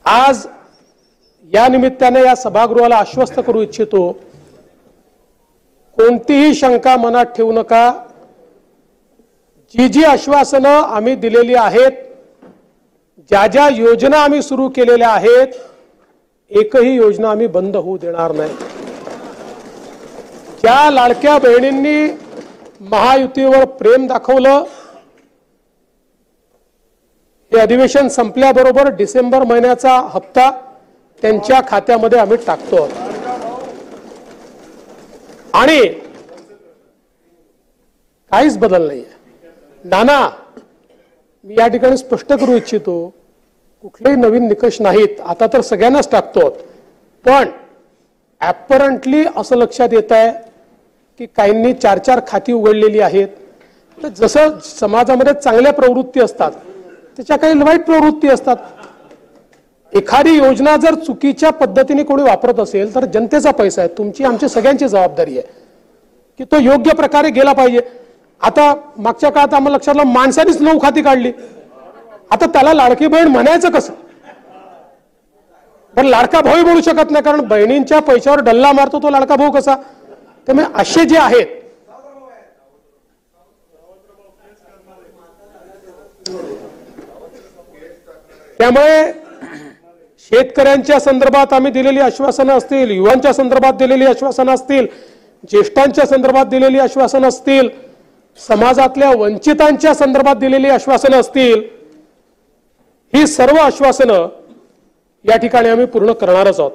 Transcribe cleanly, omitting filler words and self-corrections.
आज या निमित्ताने या सभागृहाला आश्वस्त करू इच्छितो, कोणतीही शंका मनात ठेवू नका। जी जी आश्वासनं आम्ही दिलेली आहेत, ज्या ज्या योजना आम्ही सुरू केलेल्या आहेत, एकही योजना आम्ही बंद होऊ देणार नाही। ज्या लाडक्या बहिणींनी महायुतीवर प्रेम दाखवलं, हे अधिवेशन संपल्याबरोबर डिसेंबर महिन्याचा हप्ता त्यांच्या खात्यामध्ये आम्ही टाकतो आणि काहीच बदल नाहीये। नाना, मी या ठिकाणी स्पष्ट करू इच्छितो, कुठलेही नवीन निकष नाहीत, आता तर सगळ्यांनाच टाकतो, पण ॲपरंटली असं लक्षात येत आहे की काहींनी 4-4 खाती उघडलेली आहेत। तर जसं समाजामध्ये चांगल्या प्रवृत्ती असतात, त्याच्या काही वाईट प्रवृत्ती असतात। एखादी योजना जर चुकीच्या पद्धतीने कोणी वापरत असेल तर जनतेचा पैसा आहे, तुमची आमची सगळ्यांची जबाबदारी आहे की तो योग्य प्रकारे गेला पाहिजे। आता मागच्या काळात आम्हाला लक्षात आलं, माणसानेच 9 खाती काढली, आता त्याला लाडकी बहीण म्हणायचं कसं? पण लाडका भाऊ बोलू शकत नाही, कारण बहिणींच्या पैशावर डल्ला मारतो तो लाडका भाऊ कसा? त्यामुळे असे जे आहेत, त्यामुळे शेतकऱ्यांच्या संदर्भात आम्ही दिलेली आश्वासनं असतील, युवांच्या संदर्भात दिलेली आश्वासनं असतील, ज्येष्ठांच्या संदर्भात दिलेली आश्वासनं असतील, समाजातल्या वंचितांच्या संदर्भात दिलेली आश्वासनं असतील, ही सर्व आश्वासनं या ठिकाणी आम्ही पूर्ण करणारच आहोत।